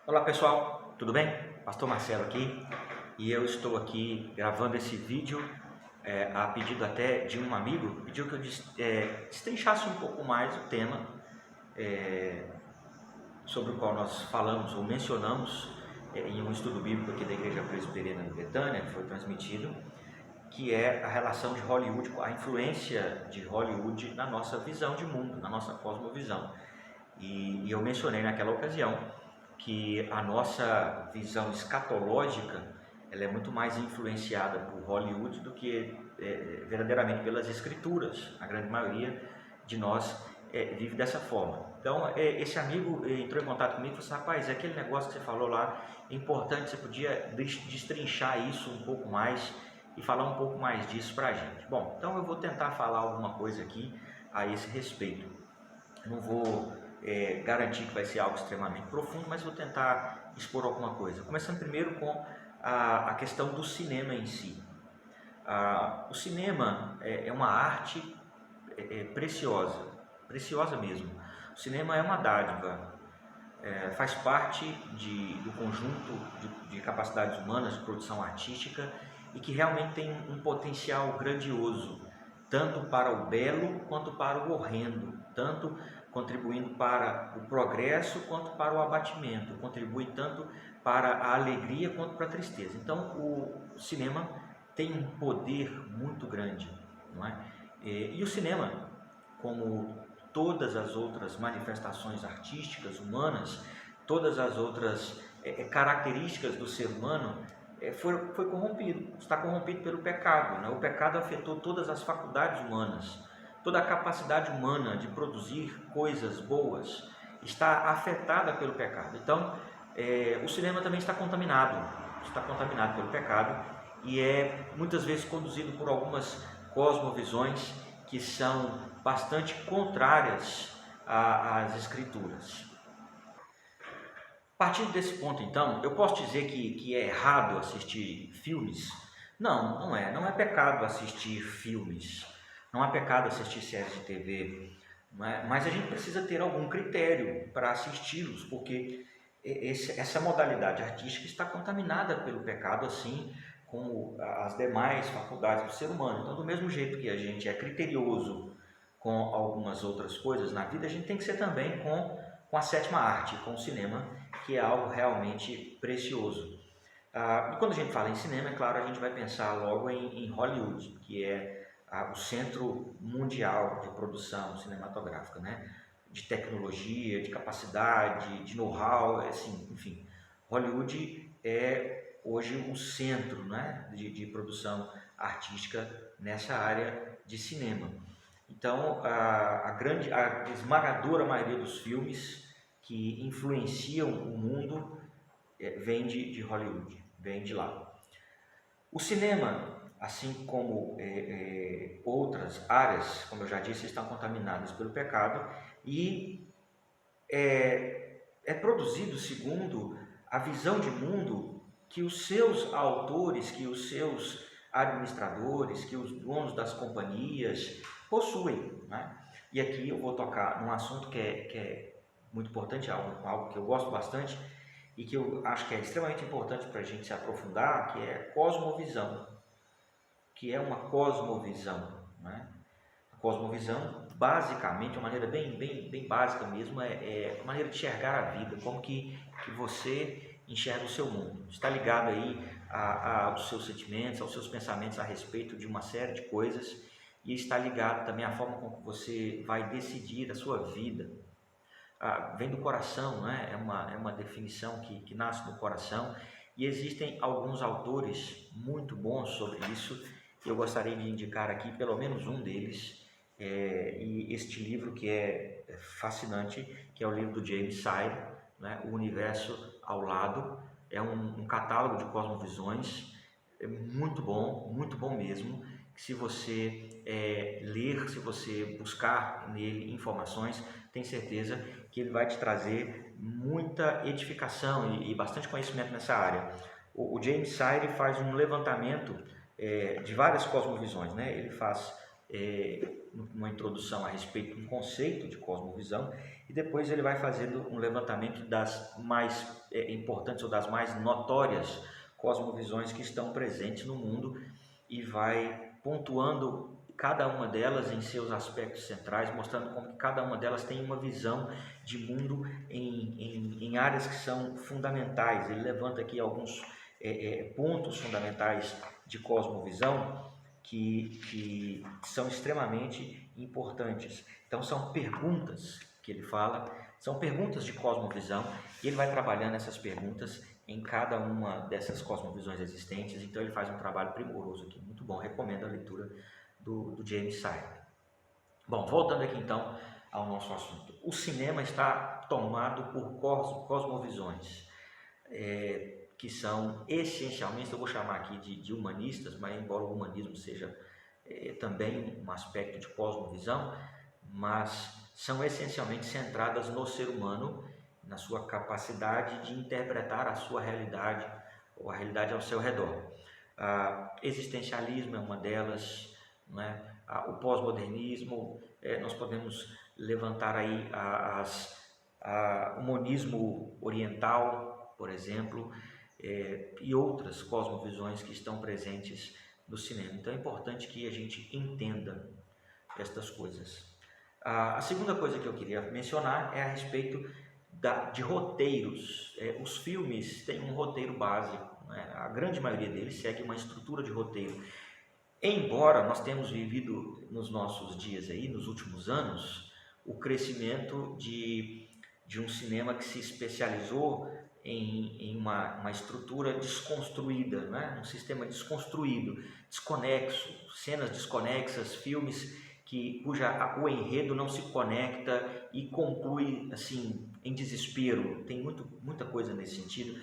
Olá pessoal, tudo bem? Pastor Marcelo aqui e eu estou aqui gravando esse vídeo a pedido até de um amigo, pediu que eu destrinchasse um pouco mais o tema é, sobre o qual nós falamos ou mencionamos em um estudo bíblico aqui da Igreja Presbiteriana de Betânia, que foi transmitido, que é a relação de Hollywood, a influência de Hollywood na nossa visão de mundo, na nossa cosmovisão. E eu mencionei naquela ocasião que a nossa visão escatológica ela é muito mais influenciada por Hollywood do que verdadeiramente pelas escrituras. A grande maioria de nós vive dessa forma. Então, esse amigo entrou em contato comigo e falou assim: rapaz, aquele negócio que você falou lá é importante, você podia destrinchar isso um pouco mais e falar um pouco mais disso para a gente. Bom, então eu vou tentar falar alguma coisa aqui a esse respeito. Não vou garantir que vai ser algo extremamente profundo, mas vou tentar expor alguma coisa. Começando primeiro com a questão do cinema em si. O cinema é uma arte preciosa, preciosa mesmo. O cinema é uma dádiva, faz parte do conjunto de capacidades humanas, de produção artística, e que realmente tem um potencial grandioso, tanto para o belo quanto para o horrendo, tanto contribuindo para o progresso quanto para o abatimento, contribui tanto para a alegria quanto para a tristeza. Então o cinema tem um poder muito grande, não é? E o cinema, como todas as outras manifestações artísticas humanas, todas as outras características do ser humano, foi corrompido, está corrompido pelo pecado, né? O pecado afetou todas as faculdades humanas, toda a capacidade humana de produzir coisas boas está afetada pelo pecado. Então, o cinema também está contaminado pelo pecado e é muitas vezes conduzido por algumas cosmovisões que são bastante contrárias às escrituras. Partindo desse ponto, então, eu posso dizer que é errado assistir filmes? Não, não é. Não é pecado assistir filmes. Não é pecado assistir séries de TV. Não é? Mas a gente precisa ter algum critério para assisti-los, porque essa modalidade artística está contaminada pelo pecado, assim como as demais faculdades do ser humano. Então, do mesmo jeito que a gente é criterioso com algumas outras coisas na vida, a gente tem que ser também com a sétima arte, com o cinema, que é algo realmente precioso. E quando a gente fala em cinema, é claro, a gente vai pensar logo em Hollywood, que é o centro mundial de produção cinematográfica, né? De tecnologia, de capacidade, de know-how, assim, enfim. Hollywood é hoje o centro, né, de produção artística nessa área de cinema. Então, a esmagadora maioria dos filmes que influenciam o mundo vem de Hollywood, vem de lá. O cinema, assim como outras áreas, como eu já disse, estão contaminadas pelo pecado e é produzido segundo a visão de mundo que os seus autores, que os seus administradores, que os donos das companhias possuem, né? E aqui eu vou tocar num assunto que é muito importante, algo que eu gosto bastante e que eu acho que é extremamente importante para a gente se aprofundar, que é cosmovisão, que é uma cosmovisão, né? A cosmovisão, basicamente, de uma maneira bem básica mesmo, é a maneira de enxergar a vida, como que você enxerga o seu mundo. Está ligado aí aos seus sentimentos, aos seus pensamentos a respeito de uma série de coisas e está ligado também à forma como você vai decidir a sua vida. Vem do coração, né? É uma definição que nasce no coração e existem alguns autores muito bons sobre isso. Eu gostaria de indicar aqui pelo menos um deles, e este livro que é fascinante, que é o livro do James Sire, né? O Universo ao Lado, é um catálogo de cosmovisões, é muito bom mesmo, que se você ler, se você buscar nele informações, tem certeza que ele vai te trazer muita edificação e bastante conhecimento nessa área. O James Sire faz um levantamento de várias cosmovisões, né? Ele faz uma introdução a respeito do conceito de cosmovisão, e depois ele vai fazendo um levantamento das mais importantes ou das mais notórias cosmovisões que estão presentes no mundo e vai pontuando cada uma delas em seus aspectos centrais, mostrando como que cada uma delas tem uma visão de mundo em áreas que são fundamentais. Ele levanta aqui alguns pontos fundamentais de cosmovisão que são extremamente importantes. Então são perguntas que ele fala, são perguntas de cosmovisão, e ele vai trabalhando essas perguntas em cada uma dessas cosmovisões existentes. Então ele faz um trabalho primoroso aqui, muito bom, recomendo a leitura do James Sire. Bom, voltando aqui então ao nosso assunto. O cinema está tomado por cosmovisões, que são essencialmente, eu vou chamar aqui de humanistas, mas embora o humanismo seja também um aspecto de cosmovisão, mas são essencialmente centradas no ser humano, na sua capacidade de interpretar a sua realidade ou a realidade ao seu redor. Existencialismo é uma delas, né? O pós-modernismo, nós podemos levantar aí o monismo oriental, por exemplo, e outras cosmovisões que estão presentes no cinema. Então é importante que a gente entenda estas coisas. A segunda coisa que eu queria mencionar é a respeito de roteiros. Os filmes têm um roteiro básico, né? A grande maioria deles segue uma estrutura de roteiro. Embora nós tenhamos vivido nos nossos dias aí, nos últimos anos, o crescimento de um cinema que se especializou em uma estrutura desconstruída, né? Um sistema desconstruído, desconexo, cenas desconexas, filmes o enredo não se conecta e conclui assim em desespero. Tem muita coisa nesse sentido.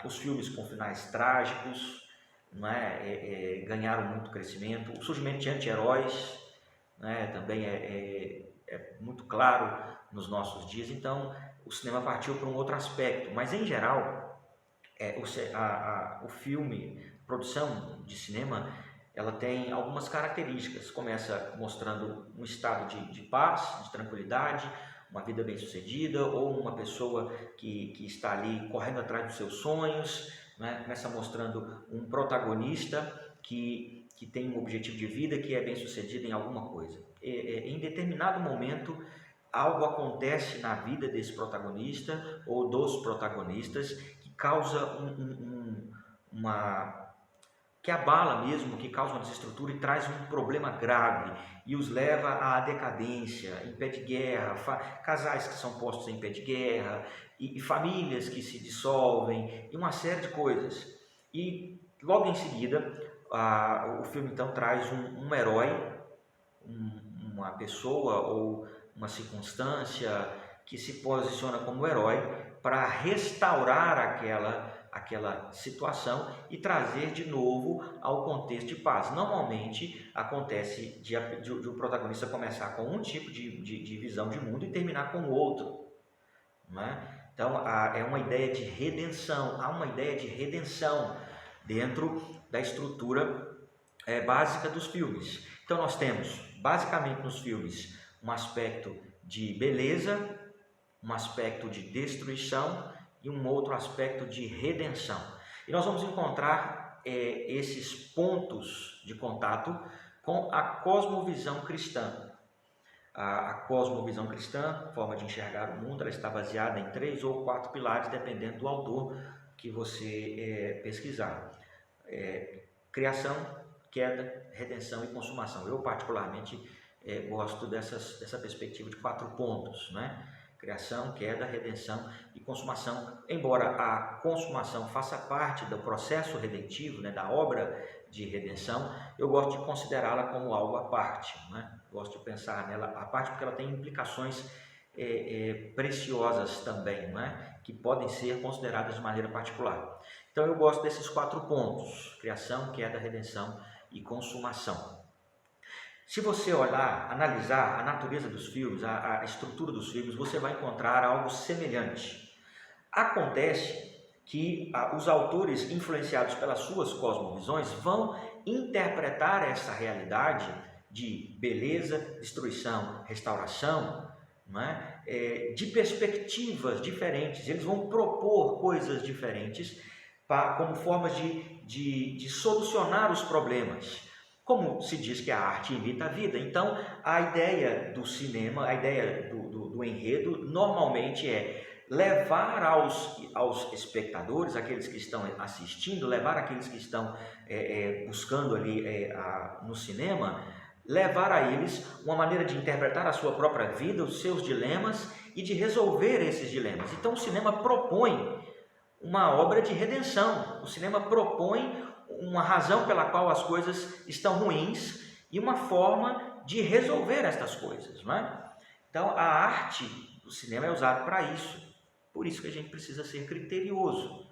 Os filmes com finais trágicos, não é? Ganharam muito crescimento. O surgimento de anti-heróis, né? Também é muito claro nos nossos dias. Então o cinema partiu para um outro aspecto, mas em geral o filme, a produção de cinema, ela tem algumas características. Começa mostrando um estado de paz, de tranquilidade, uma vida bem-sucedida, ou uma pessoa que está ali correndo atrás dos seus sonhos, né? Começa mostrando um protagonista que tem um objetivo de vida, que é bem-sucedido em alguma coisa. Em determinado momento, algo acontece na vida desse protagonista ou dos protagonistas que causa que abala mesmo, que causa uma desestrutura e traz um problema grave e os leva à decadência, em pé de guerra, casais que são postos em pé de guerra, e famílias que se dissolvem, e uma série de coisas. E logo em seguida, o filme então traz um herói, uma pessoa ou uma circunstância que se posiciona como herói para restaurar aquela situação e trazer de novo ao contexto de paz. Normalmente acontece de o protagonista começar com um tipo de visão de mundo e terminar com outro, né? Então é uma ideia de redenção, há uma ideia de redenção dentro da estrutura básica dos filmes. Então nós temos basicamente nos filmes um aspecto de beleza, um aspecto de destruição e um outro aspecto de redenção. E nós vamos encontrar esses pontos de contato com a cosmovisão cristã. A cosmovisão cristã, forma de enxergar o mundo, ela está baseada em 3 ou 4 pilares, dependendo do autor que você pesquisar. Criação, queda, redenção e consumação. Eu particularmente gosto dessa perspectiva de 4 pontos, né? Criação, queda, redenção e consumação. Embora a consumação faça parte do processo redentivo, né, da obra de redenção, eu gosto de considerá-la como algo à parte, né? Gosto de pensar nela à parte porque ela tem implicações preciosas também, né, que podem ser consideradas de maneira particular. Então eu gosto desses 4 pontos: criação, queda, redenção e consumação. Se você olhar, analisar a natureza dos filmes, a estrutura dos filmes, você vai encontrar algo semelhante. Acontece que os autores, influenciados pelas suas cosmovisões, vão interpretar essa realidade de beleza, destruição, restauração, não é? De perspectivas diferentes. Eles vão propor coisas diferentes como formas de solucionar os problemas. Como se diz que a arte imita a vida, então a ideia do cinema, a ideia do enredo, normalmente é levar aos espectadores, aqueles que estão assistindo, levar aqueles que estão buscando ali no cinema, levar a eles uma maneira de interpretar a sua própria vida, os seus dilemas e de resolver esses dilemas. Então o cinema propõe uma obra de redenção, o cinema propõe uma razão pela qual as coisas estão ruins e uma forma de resolver estas coisas, não é? Então a arte do cinema é usada para isso. Por isso que a gente precisa ser criterioso.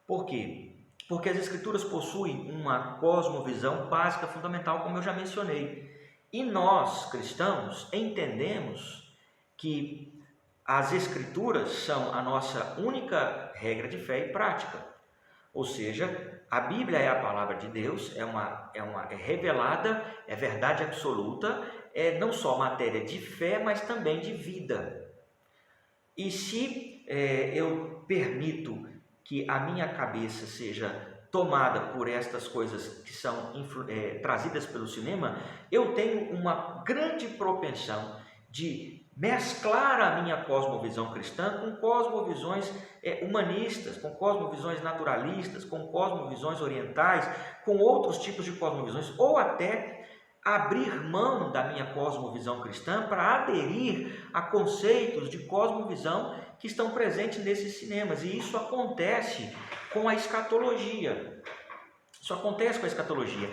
Por quê? Porque as Escrituras possuem uma cosmovisão básica, fundamental, como eu já mencionei. E nós, cristãos, entendemos que as Escrituras são a nossa única regra de fé e prática. Ou seja, a Bíblia é a palavra de Deus, é revelada, é verdade absoluta, é não só matéria de fé, mas também de vida. E se eu permito que a minha cabeça seja tomada por estas coisas que são trazidas pelo cinema, eu tenho uma grande propensão de mesclar a minha cosmovisão cristã com cosmovisões humanistas, com cosmovisões naturalistas, com cosmovisões orientais, com outros tipos de cosmovisões, ou até abrir mão da minha cosmovisão cristã para aderir a conceitos de cosmovisão que estão presentes nesses cinemas. E isso acontece com a escatologia. Isso acontece com a escatologia.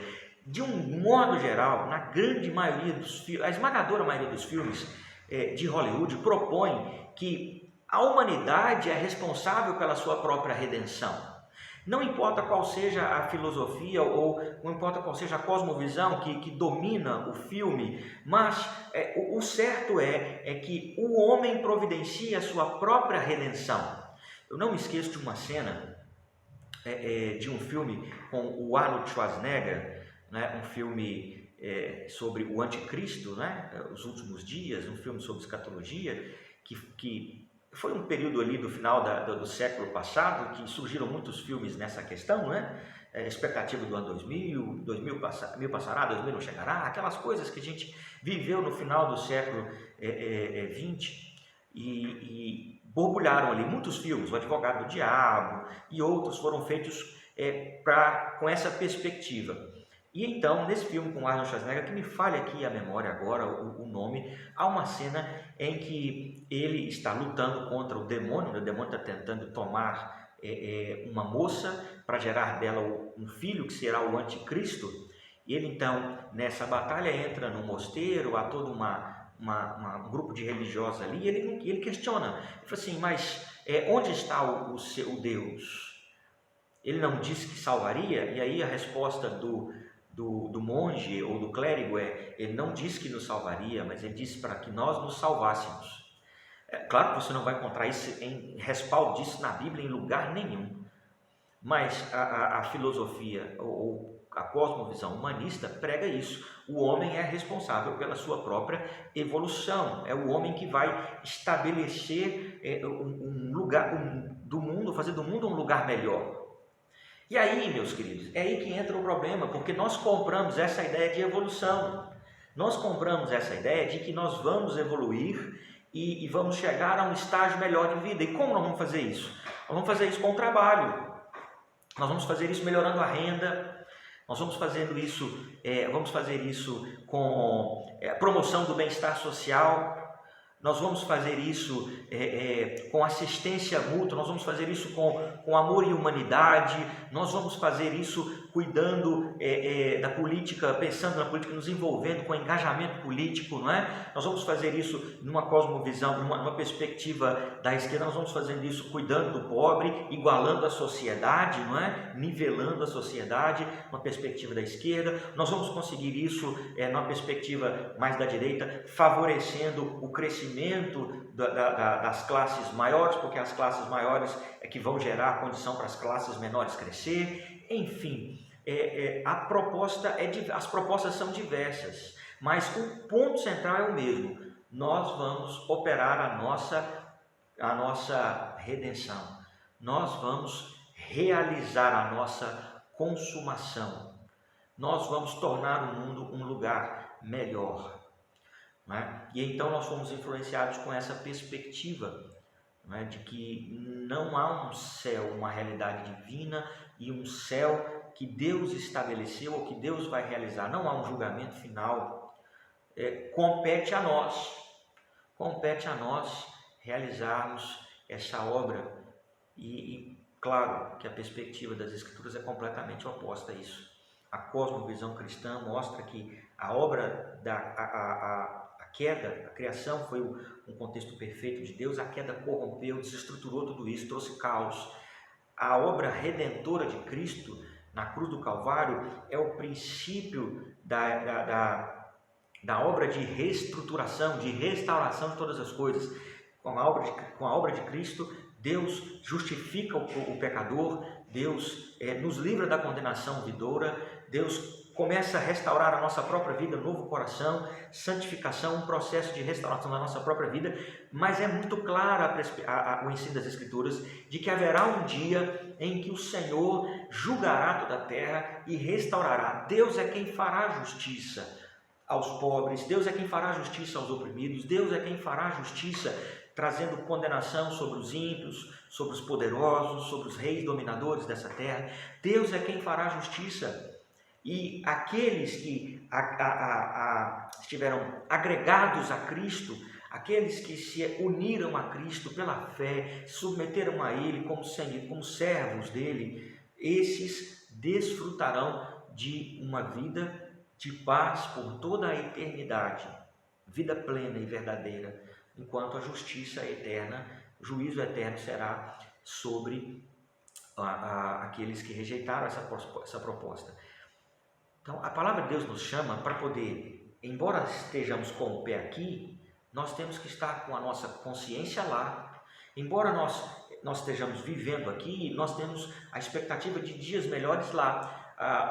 De um modo geral, na grande maioria dos filmes, a esmagadora maioria dos filmes de Hollywood propõe que a humanidade é responsável pela sua própria redenção. Não importa qual seja a filosofia ou não importa qual seja a cosmovisão que domina o filme, mas o certo é que o homem providencia a sua própria redenção. Eu não me esqueço de uma cena de um filme com o Arnold Schwarzenegger, né, um filme sobre o anticristo, né, os últimos dias, um filme sobre escatologia, que foi um período ali do final do século passado que surgiram muitos filmes nessa questão, né? Expectativa do ano 2000, 2000 passará, 2000 não chegará, aquelas coisas que a gente viveu no final do século 20 e borbulharam ali muitos filmes, O Advogado do Diabo e outros foram feitos com essa perspectiva. E então, nesse filme com Arnold Schwarzenegger, que me falha aqui a memória agora, o nome, há uma cena em que ele está lutando contra o demônio está tentando tomar uma moça para gerar dela um filho que será o anticristo, e ele então, nessa batalha, entra no mosteiro, há todo um grupo de religiosos ali, e ele questiona, ele fala assim, mas onde está o seu Deus? Ele não disse que salvaria? E aí a resposta do monge ou do clérigo ele não disse que nos salvaria, mas ele disse para que nós nos salvássemos. Claro que você não vai encontrar respaldo disso na Bíblia em lugar nenhum, mas a filosofia ou a cosmovisão humanista prega isso. O homem é responsável pela sua própria evolução, é o homem que vai estabelecer um lugar do mundo, fazer do mundo um lugar melhor. E aí, meus queridos, é aí que entra o problema, porque nós compramos essa ideia de evolução, nós compramos essa ideia de que nós vamos evoluir e vamos chegar a um estágio melhor de vida. E como nós vamos fazer isso? Nós vamos fazer isso com o trabalho, nós vamos fazer isso melhorando a renda, nós vamos fazer isso com a promoção do bem-estar social, nós vamos fazer isso com assistência mútua, nós vamos fazer isso com amor e humanidade, nós vamos fazer isso cuidando da política, pensando na política, nos envolvendo com engajamento político, não é? Nós vamos fazer isso numa cosmovisão, numa perspectiva da esquerda, nós vamos fazendo isso cuidando do pobre, igualando a sociedade, não é? Nivelando a sociedade, uma perspectiva da esquerda. Nós vamos conseguir isso numa perspectiva mais da direita, favorecendo o crescimento das classes maiores, porque as classes maiores é que vão gerar a condição para as classes menores crescer. Enfim, as propostas são diversas, mas o ponto central é o mesmo. Nós vamos operar a nossa redenção, nós vamos realizar a nossa consumação, nós vamos tornar o mundo um lugar melhor. Não é? E então nós fomos influenciados com essa perspectiva, não é? De que não há um céu, uma realidade divina e um céu que Deus estabeleceu ou que Deus vai realizar. Não há um julgamento final. Compete a nós realizarmos essa obra. E claro que a perspectiva das Escrituras é completamente oposta a isso. A cosmovisão cristã mostra que a obra a queda, a criação foi um contexto perfeito de Deus, a queda corrompeu, desestruturou tudo isso, trouxe caos. A obra redentora de Cristo na cruz do Calvário é o princípio da obra de reestruturação, de restauração de todas as coisas. Com a obra de Cristo, Deus justifica o pecador, Deus nos livra da condenação vindoura, Deus começa a restaurar a nossa própria vida, novo coração, santificação, um processo de restauração da nossa própria vida, mas é muito claro o ensino das Escrituras de que haverá um dia em que o Senhor julgará toda a terra e restaurará. Deus é quem fará justiça aos pobres, Deus é quem fará justiça aos oprimidos, Deus é quem fará justiça trazendo condenação sobre os ímpios, sobre os poderosos, sobre os reis dominadores dessa terra. Deus é quem fará justiça. E aqueles que estiveram agregados a Cristo, aqueles que se uniram a Cristo pela fé, submeteram a Ele como servos dele, esses desfrutarão de uma vida de paz por toda a eternidade, vida plena e verdadeira, enquanto a justiça eterna, o juízo eterno será sobre aqueles que rejeitaram essa proposta. Então, a palavra de Deus nos chama para poder, embora estejamos com o pé aqui, nós temos que estar com a nossa consciência lá. Embora nós estejamos vivendo aqui, nós temos a expectativa de dias melhores lá.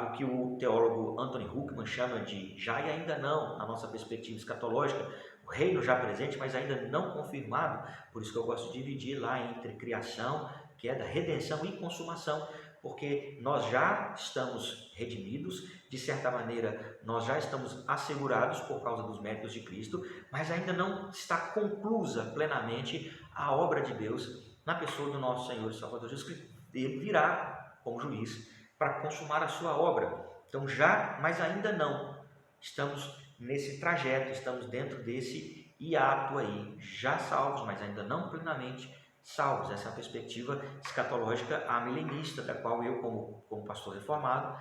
O que o teólogo Anthony Huckman chama de já e ainda não, na nossa perspectiva escatológica, o reino já presente, mas ainda não confirmado. Por isso que eu gosto de dividir lá entre criação, queda, redenção e consumação, porque nós já estamos redimidos, de certa maneira nós já estamos assegurados por causa dos méritos de Cristo, mas ainda não está conclusa plenamente a obra de Deus na pessoa do nosso Senhor e Salvador Jesus Cristo. Ele virá como juiz para consumar a sua obra. Então já, mas ainda não. Estamos nesse trajeto, estamos dentro desse hiato aí, já salvos, mas ainda não plenamente salvos. Essa é a perspectiva escatológica amilenista, da qual eu, como pastor reformado,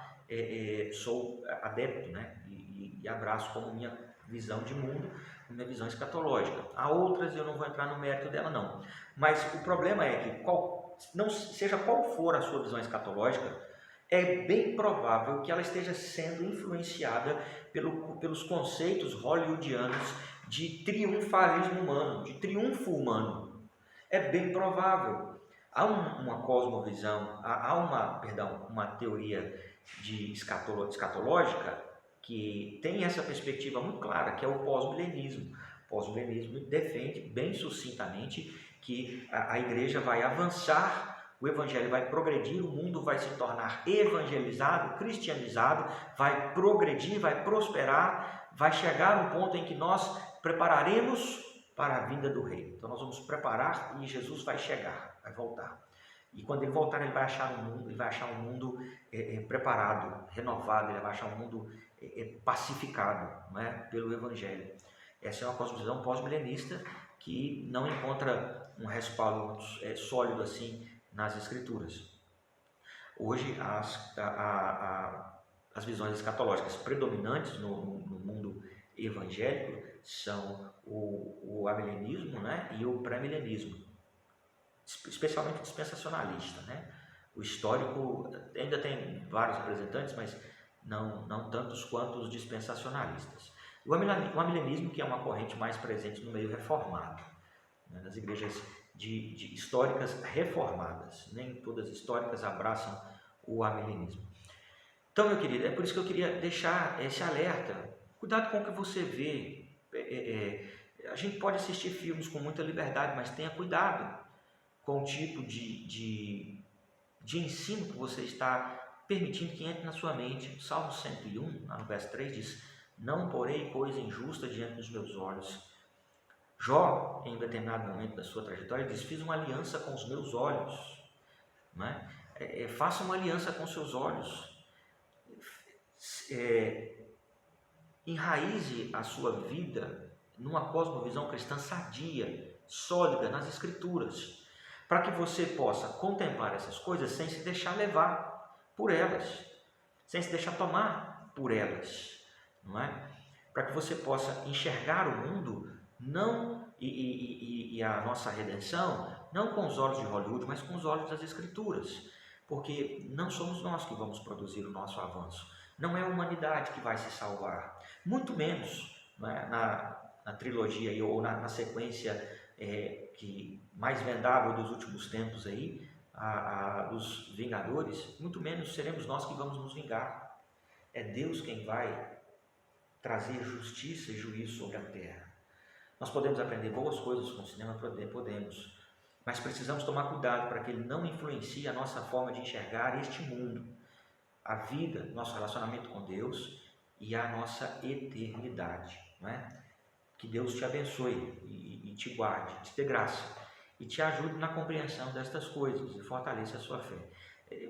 sou adepto, né? E abraço como minha visão de mundo, minha visão escatológica. Há outras, eu não vou entrar no mérito dela não. Mas o problema é que, seja qual for a sua visão escatológica, é bem provável que ela esteja sendo influenciada pelos conceitos hollywoodianos de triunfalismo humano, de triunfo humano. É bem provável. Há uma cosmovisão, uma teoria escatológica que tem essa perspectiva muito clara, que é o pós-milenismo. O pós-milenismo defende bem sucintamente que a igreja vai avançar, o evangelho vai progredir, o mundo vai se tornar evangelizado, cristianizado, vai progredir, vai prosperar, vai chegar um ponto em que nós prepararemos para a vinda do rei. Então nós vamos preparar e Jesus vai chegar, vai voltar. E quando ele voltar, ele vai achar um mundo preparado, renovado, ele vai achar um mundo pacificado, não é? Pelo evangelho. Essa é uma cosmovisão pós-milenista que não encontra um respaldo sólido assim nas Escrituras. Hoje, as visões escatológicas predominantes no mundo evangélico são o amilenismo, né, e o pré-milenismo, especialmente o dispensacionalista, né? O histórico ainda tem vários representantes, mas não tantos quanto os dispensacionalistas. O amilenismo, que é uma corrente mais presente no meio reformado, né, nas igrejas históricas reformadas. Nem todas históricas abraçam o amilenismo. Então, meu querido, é por isso que eu queria deixar esse alerta. Cuidado com o que você vê. A gente pode assistir filmes com muita liberdade, mas tenha cuidado com o tipo de ensino que você está permitindo que entre na sua mente. O Salmo 101, lá no verso 3, diz: não porei coisa injusta diante dos meus olhos. Jó, em um determinado momento da sua trajetória, diz: fiz uma aliança com os meus olhos. Né? Faça uma aliança com os seus olhos. Enraize a sua vida numa cosmovisão cristã sadia, sólida, nas Escrituras, para que você possa contemplar essas coisas sem se deixar levar por elas, sem se deixar tomar por elas, não é? Para que você possa enxergar o mundo não e a nossa redenção não com os olhos de Hollywood, mas com os olhos das Escrituras, porque não somos nós que vamos produzir o nosso avanço, não é a humanidade que vai se salvar, muito menos, né, na trilogia ou na sequência que mais vendável dos últimos tempos aí, dos Vingadores, muito menos seremos nós que vamos nos vingar. É Deus quem vai trazer justiça e juízo sobre a terra. Nós podemos aprender boas coisas com o cinema, podemos, mas precisamos tomar cuidado para que ele não influencie a nossa forma de enxergar este mundo, a vida, nosso relacionamento com Deus e a nossa eternidade, não é? Que Deus te abençoe e te guarde, te dê graça e te ajude na compreensão destas coisas e fortaleça a sua fé.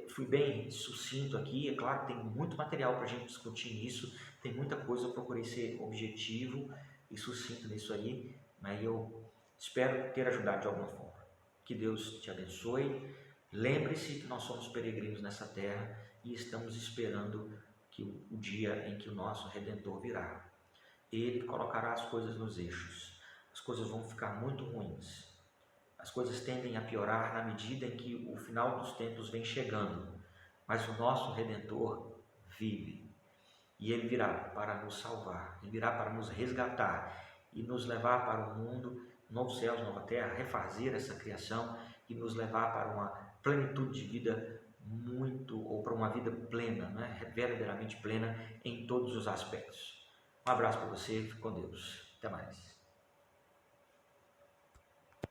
Fui bem sucinto aqui, é claro que tem muito material para a gente discutir nisso, tem muita coisa, eu procurei ser objetivo e sucinto nisso aí, mas eu espero ter ajudado de alguma forma. Que Deus te abençoe, lembre-se que nós somos peregrinos nessa terra e estamos esperando que o dia em que o nosso Redentor virá. Ele colocará as coisas nos eixos, as coisas vão ficar muito ruins, as coisas tendem a piorar na medida em que o final dos tempos vem chegando, mas o nosso Redentor vive e Ele virá para nos salvar, Ele virá para nos resgatar e nos levar para um mundo, novos céus, nova terra, refazer essa criação e nos levar para uma plenitude de vida ou para uma vida plena, né? Verdadeiramente plena em todos os aspectos. Um abraço para você, fique com Deus. Até mais.